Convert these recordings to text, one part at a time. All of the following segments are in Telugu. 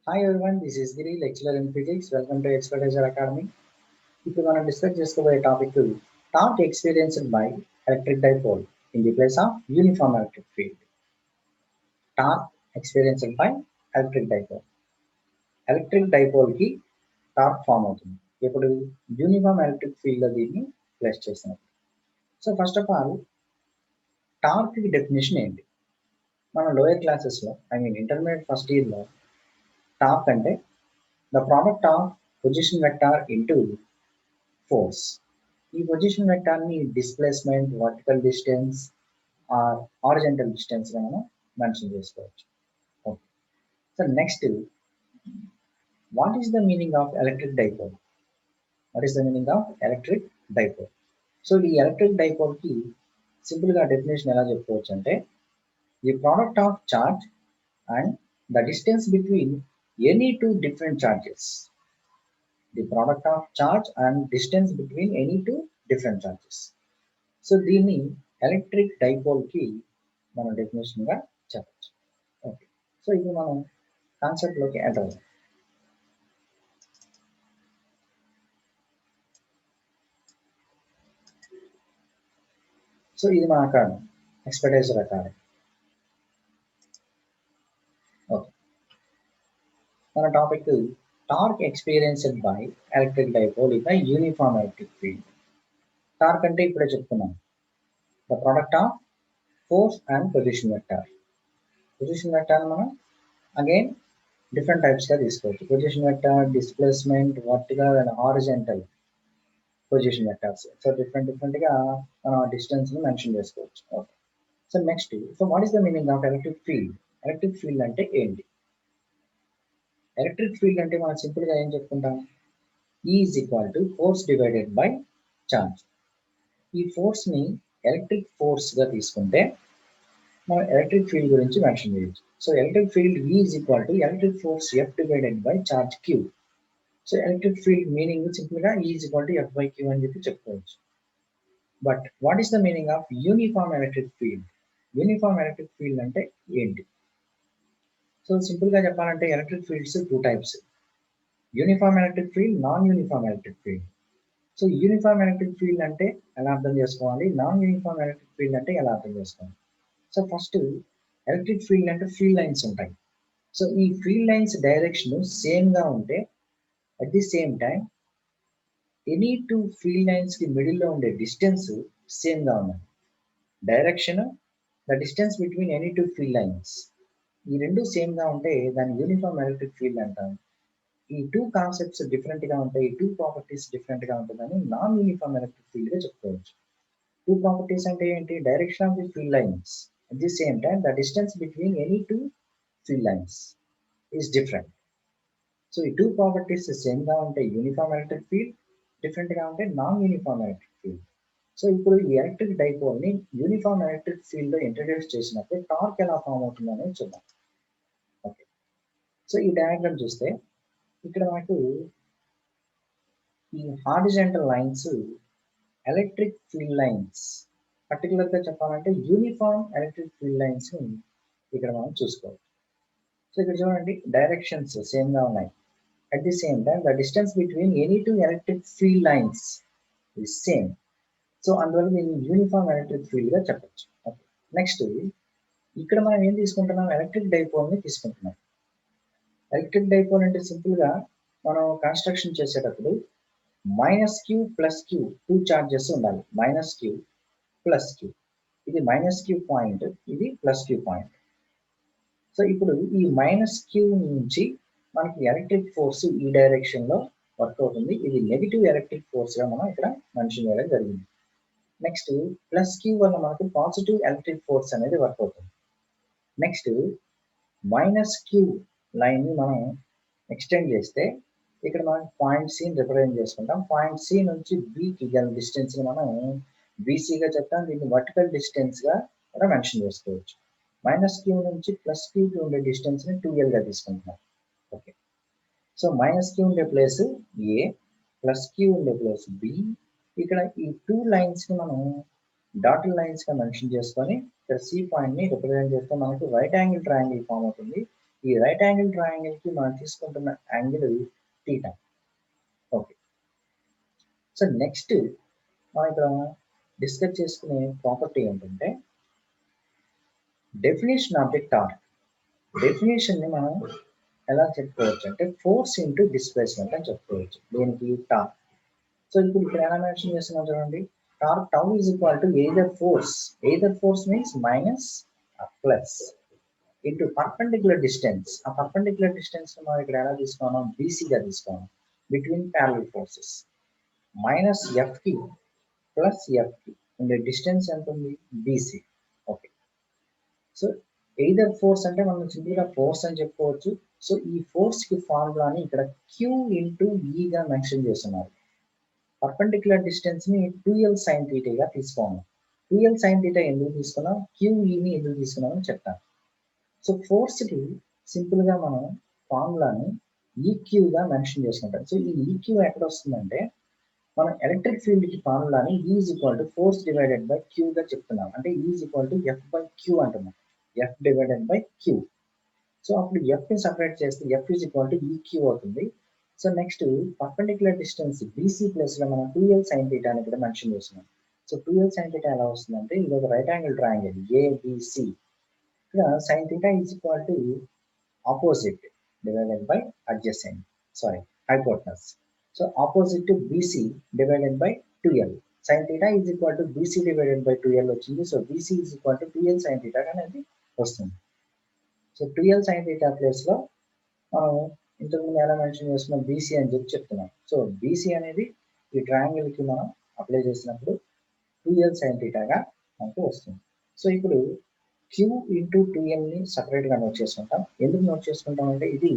Hi everyone, this is Giri, lecturer in physics. Welcome to Expertizer Academy. ఇప్పుడు మనం డిస్కస్ చేసుకోబోయే topic torque experienced by electric dipole in the place of uniform electric field. Torque experienced by electric dipole. Electric డైపోల్కి టార్క్ ఫామ్ అవుతుంది ఇప్పుడు యూనిఫామ్ ఎలక్ట్రిక్ ఫీల్డ్లో దీన్ని ప్లేస్ చేసినప్పుడు. సో ఫస్ట్ ఆఫ్ ఆల్ టార్క్కి డెఫినేషన్ ఏంటి? మన లోయర్ క్లాసెస్లో ఇంటర్మీడియట్ ఫస్ట్ ఇయర్లో టార్క్ అంటే the product of position vector into force. ఈ పొజిషన్ వెక్టార్ని displacement, vertical distance or horizontal డిస్టెన్స్గా మనం మెన్షన్ చేసుకోవచ్చు. Okay, so next what is the meaning of electric dipole? What is the meaning of electric dipole? So ఈ ఎలక్ట్రిక్ డైపోల్కి సింపుల్గా డెఫినేషన్ ఎలా చెప్పుకోవచ్చు అంటే the product of charge and the distance between any two different charges. The product of charge and distance between any two different charges. So దీన్ని ఎలక్ట్రిక్ డైపోల్కి మనం డెఫినేషన్గా చెప్పచ్చు. ఓకే, సో ఇప్పుడు మనం కాన్సెప్ట్లోకి ఎంటర్ అవుతాం. సో ఇది మన అకాడమీ, ఎక్స్పర్టైజర్ అకాడమీ. ఓకే, మన topic torque experienced by electric dipole in uniform electric field. Torque అంటే ఇప్పుడే చెప్పుకున్నాం, the product of force and position vector. Position vector మనం అగైన్ డిఫరెంట్ టైప్స్గా తీసుకోవచ్చు. Position vector, displacement, vertical and horizontal position vectors. So డిఫరెంట్గా మనం డిస్టెన్స్ని మెన్షన్ చేసుకోవచ్చు. Okay, so next, so what is the meaning of electric field? Electric field అంటే ఏంటి? ఎలక్ట్రిక్ ఫీల్డ్ అంటే మనం సింపుల్గా ఏం చెప్పుకుంటాం? E is equal to force divided by charge. ఈ ఫోర్స్ని ఎలక్ట్రిక్ ఫోర్స్గా తీసుకుంటే మనం ఎలక్ట్రిక్ ఫీల్డ్ గురించి మెన్షన్ చేయొచ్చు. So electric field E is equal to electric force F divided by charge Q. So electric field meaning సింపుల్గా E is equal to F by Q అని చెప్పి చెప్పుకోవచ్చు. But what is the meaning of uniform electric field? Uniform electric field అంటే ఏంటి? సో సింపుల్గా చెప్పాలంటే electric fields two types, uniform electric field, non uniform electric field. So uniform electric field అంటే ఎలా అర్థం చేసుకోవాలి, నాన్ యూనిఫామ్ ఎలక్ట్రిక్ ఫీల్డ్ అంటే ఎలా అర్థం చేసుకోవాలి? సో ఫస్ట్ ఎలక్ట్రిక్ ఫీల్డ్ అంటే ఫీల్డ్ లైన్స్ ఉంటాయి. సో ఈ ఫీల్డ్ లైన్స్ డైరెక్షన్ సేమ్గా ఉంటే at the same time any two field లైన్స్కి మిడిల్లో ఉండే డిస్టెన్స్ సేమ్గా ఉండాలి. Direction, the distance between any two field lines, ఈ రెండు సేమ్గా ఉంటే దాన్ని యూనిఫామ్ ఎలక్ట్రిక్ ఫీల్డ్ అంటాం. ఈ టూ కాన్సెప్ట్స్ డిఫరెంట్గా ఉంటాయి, ఈ టూ ప్రాపర్టీస్ డిఫరెంట్గా ఉంటుందని నాన్ యూనిఫామ్ ఎలక్ట్రిక్ ఫీల్డ్గా చెప్పుకోవచ్చు. టూ ప్రాపర్టీస్ అంటే ఏంటి? Direction of the field lines, at the same time the distance between any two field lines is different. So ఈ టూ ప్రాపర్టీస్ సేమ్గా ఉంటే యూనిఫామ్ ఎలక్ట్రిక్ ఫీల్డ్, డిఫరెంట్గా ఉంటే non uniform electric field. So ఇప్పుడు ఈ ఎలక్ట్రిక్ డైపోల్ని యూనిఫామ్ ఎలక్ట్రిక్ ఫీల్డ్లో ఇంట్రడ్యూస్ చేసినప్పుడు టార్క్ ఎలా ఫామ్ అవుతుంది అనేది చూద్దాం. ఓకే, సో ఈ డయాగ్రామ్ చూస్తే ఇక్కడ మనకు ఈ horizontal lines electric field lines, పర్టికులర్గా చెప్పాలంటే యూనిఫామ్ ఎలక్ట్రిక్ ఫీల్డ్ లైన్స్ని ఇక్కడ మనం చూసుకోవచ్చు. సో ఇక్కడ చూడండి, డైరెక్షన్స్ సేమ్గా ఉన్నాయి, at the same time the distance between any two electric field lines is same. So అందువల్ల దీన్ని యూనిఫామ్ ఎలక్ట్రిక్ ఫీల్డ్గా చెప్పచ్చు. ఓకే, నెక్స్ట్ ఇక్కడ మనం ఏం తీసుకుంటున్నాం? ఎలక్ట్రిక్ డైపోల్ని తీసుకుంటున్నాం. ఎలక్ట్రిక్ డైపోల్ అంటే సింపుల్గా మనం కన్స్ట్రక్షన్ చేసేటప్పుడు minus Q plus Q two charges ఉండాలి. మైనస్ క్యూ ప్లస్ క్యూ, ఇది మైనస్ క్యూ పాయింట్, ఇది ప్లస్ క్యూ పాయింట్. సో ఇప్పుడు ఈ మైనస్ క్యూ నుంచి మనకి ఎలక్ట్రిక్ ఫోర్స్ ఈ డైరెక్షన్లో వర్క్ అవుతుంది. ఇది నెగిటివ్ ఎలక్ట్రిక్ ఫోర్స్గా మనం ఇక్కడ మెన్షన్ చేయడం జరిగింది. నెక్స్ట్ ప్లస్ క్యూ వల్ల మనకు పాజిటివ్ ఎలక్ట్రిక్ ఫోర్స్ అనేది వర్క్ అవుతుంది. నెక్స్ట్ మైనస్ క్యూ లైన్ని మనం ఎక్స్టెండ్ చేస్తే ఇక్కడ మనం పాయింట్ సిని రిప్రజెంట్ చేసుకుంటాం. పాయింట్ సి నుంచి బికి గల డిస్టెన్స్ని మనం బీసీగా చెప్తాం. దీన్ని వర్టికల్ డిస్టెన్స్గా కూడా మెన్షన్ చేసుకోవచ్చు. మైనస్ క్యూ నుంచి ప్లస్ క్యూకి ఉండే డిస్టెన్స్ని 2Lగా తీసుకుంటున్నాం. ఓకే, సో మైనస్ క్యూ ఉండే ప్లేస్ ఏ, ప్లస్ క్యూ ఉండే ప్లేస్ బి. ఇక్కడ ఈ టూ లైన్స్ని మనం డాటెడ్ లైన్స్గా మెన్షన్ చేసుకొని ఇక్కడ సి పాయింట్ని రిప్రజెంట్ చేస్తే మనకు రైట్ యాంగిల్ ట్రయాంగిల్ ఫామ్ అవుతుంది. ఈ రైట్ యాంగిల్ ట్రయాంగిల్ కి మనం తీసుకుంటున్న angle theta. Okay, so next మనం ఇక్కడ డిస్కస్ చేసుకునే ప్రాపర్టీ ఏంటంటే definition of the torque. Definition ని మనం ఎలా చెప్పుకోవచ్చు అంటే ఫోర్స్ ఇంటూ డిస్ప్లేస్మెంట్ అని చెప్పుకోవచ్చు. దీనికి టార్క్. సో ఇప్పుడు ఇక్కడ ఎలా మెన్షన్ చేస్తున్నాం చూడండి, torque tau is equal to either force means minus plus into perpendicular distance. ఆ పర్పెండిక్యులర్ డిస్టెన్స్ మనం ఇక్కడ ఎలా తీసుకున్నాం, బీసీగా తీసుకున్నాం, బిట్వీన్ ప్యారలల్ ఫోర్సెస్. మైనస్ ఎఫ్కి ప్లస్ ఎఫ్కి ఉండే డిస్టెన్స్ ఎంత ఉంది, BC. Okay, so either force అంటే మనం సింపుల్గా ఫోర్స్ అని చెప్పుకోవచ్చు. సో ఈ ఫోర్స్కి ఫార్ములాని ఇక్కడ క్యూ ఇంటూ ఈగా మెన్షన్ చేస్తున్నారు. పర్పెండిక్యులర్ డిస్టెన్స్ ని 2l sin θ తీసుకోండి. 2l sin θ ఎందుకు తీసుకున్నాం, QEని ఎందుకు తీసుకున్నాం అని చెప్తాను. సో ఫోర్స్ కి సింపుల్ గా మనం ఫార్ములాని ఈక్యూగా మెన్షన్ చేసుకుంటాం. సో ఈ ఈక్యూ ఎక్కడ వస్తుందంటే మనం ఎలక్ట్రిక్ ఫీల్డ్ కి ఫార్ములాని E is equal to force divided by q గా చెప్తున్నాం. అంటే E is equal to F by q అంటున్నాం, F divided by q. So అప్పుడు F ని సపరేట్ చేస్తే F is equal to E q అవుతుంది. So next perpendicular distance BC plus లో మనం 2l sin θ అని కూడా మెన్షన్ చేస్తున్నాం. సో 2l sin θ ఎలా వస్తుందంటే ఇది ఒక రైట్ యాంగిల్ ట్రయాంగిల్ ఏబిసి. ఇక్కడ sin θ is equal to opposite divided by adjacent, hypotenuse. So opposite to BC divided by 2l. sin θ is equal to BC divided by 2l వచ్చింది. So BC is equal to 2l sin θ అనేది వస్తుంది. సో 2l sin θ ప్లేస్ లో మనం ఇంతకుముందు ఎలా మెన్షన్ చేస్తున్నాం, బీసీ అని చెప్తున్నాం. సో బీసీ అనేది ఈ ట్రయాంగిల్ కి మనం అప్లై చేసినప్పుడు 2l sin θ గా మనకు వస్తుంది. సో ఇప్పుడు Q ఇంటూ 2l ని సపరేట్ గా నోట్ చేసుకుంటాం. ఎందుకు నోట్ చేసుకుంటాం అంటే ఇది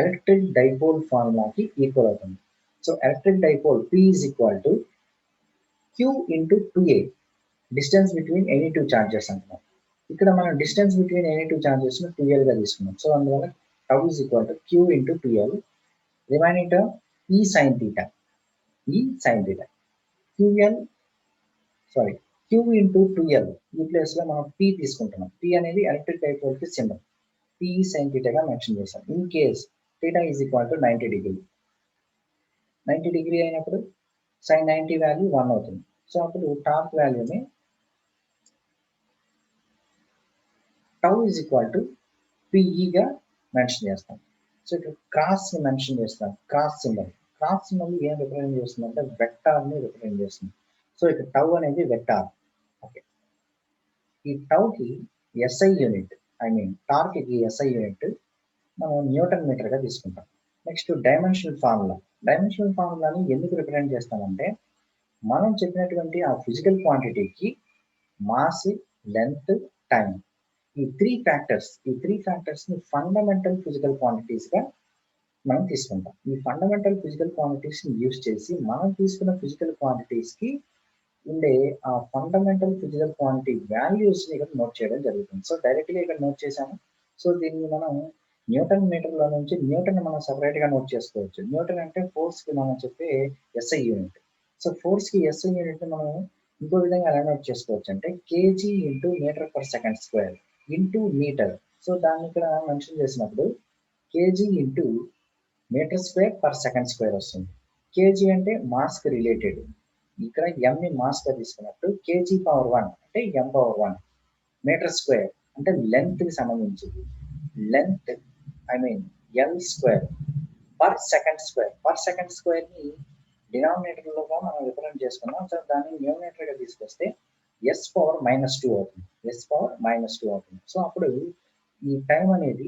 ఎలక్ట్రిక్ డైపోల్ ఫార్ములాకి ఈక్వల్ అవుతుంది. So electric dipole P is equal to Q into 2a, distance between any two charges అంటున్నాం. ఇక్కడ మనం distance between any two charges ను 2l గా తీసుకున్నాం. సో అందువల్ల tau is equal to Q into 2l. Remaining term E sin theta. Q into 2l. ఈ ప్లేస్ లో మనం P తీసుకుంటున్నాం. P అనేది ఎలక్ట్రిక్ డైపోల్ కి సింబల్. P sin theta గా మెన్షన్ చేస్తాం. In case theta is equal to 90 degree. 90 degree అయినప్పుడు sin 90 వాల్యూ 1 అవుతుంది. సో అప్పుడు టార్క్ వాల్యూని tau is equal to PE గా మెన్షన్ చేస్తాం. సో ఇక్కడ క్రాస్ ని మెన్షన్ చేస్తాం. క్రాస్ సింబల్ ఏం రిప్రజెంట్ చేస్తుంది అంటే వెక్టార్ ని రిప్రజెంట్ చేస్తుంది. సో ఇక్కడ టౌ అనేది వెక్టార్. ఓకే, ఈ టౌ కి SI యూనిట్, టార్క్ కి SI యూనిట్ మనం న్యూటన్ మీటర్ గా తీసుకుంటాం. నెక్స్ట్ డైమెన్షనల్ ఫార్ములాని ఎందుకు రిప్రజెంట్ చేస్తామంటే మనం చెప్పినటువంటి ఆ ఫిజికల్ క్వాంటిటీకి మాస్, లెంత్, టైం, ఈ త్రీ ఫ్యాక్టర్స్ ని ఫండమెంటల్ ఫిజికల్ క్వాంటిటీస్ గా మనం తీసుకుంటాం. ఈ ఫండమెంటల్ ఫిజికల్ క్వాంటిటీస్ ని యూజ్ చేసి మనం తీసుకున్న ఫిజికల్ క్వాంటిటీస్ కి ఉండే ఆ ఫండమెంటల్ ఫిజికల్ క్వాంటిటీ వాల్యూస్ ని ఇక్కడ నోట్ చేయడం జరుగుతుంది. సో డైరెక్ట్ గా ఇక్కడ నోట్ చేసాము. సో దీన్ని మనం న్యూటన్ మీటర్ లో నుంచి న్యూటన్ మనం సపరేట్ గా నోట్ చేసుకోవచ్చు. న్యూటన్ అంటే ఫోర్స్ కి మనం చెప్పే SI యూనిట్. సో ఫోర్స్ కి SI యూనిట్ ని మనం ఇంకో విధంగా ఎలా నోట్ చేసుకోవచ్చు అంటే KG into metre per second square into metre. So దాన్ని ఇక్కడ మెన్షన్ చేసినప్పుడు KG into metre square per second square వస్తుంది. కేజీ అంటే మాస్ కి రిలేటెడ్, ఇక్కడ m ని మాస్ గా తీసుకున్నప్పుడు కేజీ పవర్ 1 అంటే m పవర్ 1. మీటర్ స్క్వేర్ అంటే లెంత్ కి సంబంధించింది, length L square per second square ని డినామినేటర్ లోగా మనం రిప్రజెంట్ చేసుకున్నాం. సో దాన్ని న్యూమినేటర్ గా తీసుకొస్తే s పవర్ -2 అవుతుంది. సో అప్పుడు ఈ టైం అనేది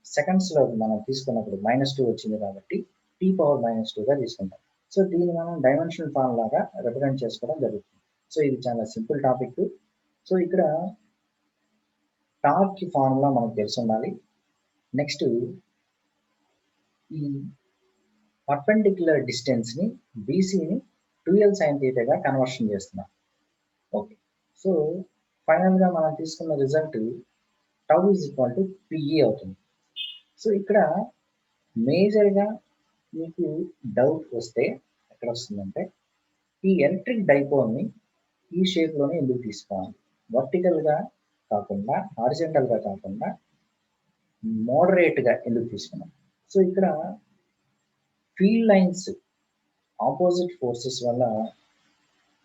సెకండ్స్ లో మనం తీసుకున్నప్పుడు -2 వచ్చింది కాబట్టి t పవర్ -2 గా తీసుకుంటాం. సో దీన్ని మనం డైమెన్షనల్ ఫార్మ్ లాగా రిప్రజెంట్ చేసుకోవడం జరుగుతుంది. సో ఇది చాలా సింపుల్ టాపిక్. సో ఇక్కడ టార్క్ కి ఫార్ములా మనకు తెలిసి ఉండాలి. నెక్స్ట్ ఈ పర్పెండిక్యులర్ డిస్టెన్స్ ని బీసీని 2l sin θ గా కన్వర్షన్ చేస్తున్నాం. ఓకే, సో ఫైనల్ గా మనం తీసుకున్న result tau is equal to PE అవుతుంది. సో ఇక్కడ మేజర్ గా మీకు డౌట్ వస్తే ఎక్కడ వస్తుందంటే ఈ ఎలక్ట్రిక్ డైపోల్ ని ఈ షేప్ లోనే ఎందుకు తీసుకోవాలి, వర్టికల్ గా కాకుండా హారిజంటల్ గా కాకుండా మోడరేట్గా ఎందుకు తీసుకున్నాం? సో ఇక్కడ ఫీల్డ్ లైన్స్ ఆపోజిట్ ఫోర్సెస్ వల్ల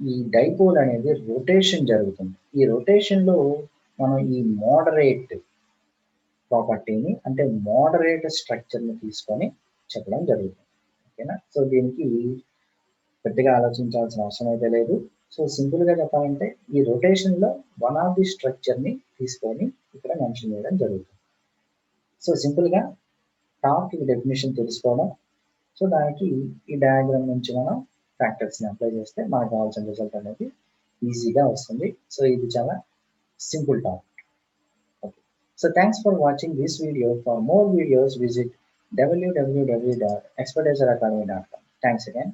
ఈ డైపోల్ అనేది రొటేషన్ జరుగుతుంది. ఈ రొటేషన్లో మనం ఈ మోడరేట్ ప్రాపర్టీని అంటే మోడరేట్ స్ట్రక్చర్ని తీసుకొని చెప్పడం జరుగుతుంది. ఓకేనా? సో దీనికి పెద్దగా ఆలోచించాల్సిన అవసరం అయితే లేదు. సో సింపుల్గా చెప్పాలంటే ఈ రొటేషన్లో వన్ ఆఫ్ ది స్ట్రక్చర్ని తీసుకొని ఇక్కడ మెన్షన్ చేయడం జరుగుతుంది. సో సింపుల్గా టార్క్ డెఫినేషన్ తెలుసుకోవడం, సో దానికి ఈ డయాగ్రామ్ నుంచి మనం ఫ్యాక్టర్స్ని అప్లై చేస్తే మనకు కావాల్సిన రిజల్ట్ అనేది ఈజీగా వస్తుంది. సో ఇది చాలా simple topic. Okay, so thanks for watching this video. For more videos visit www.expertiseracademy.com. Thanks again.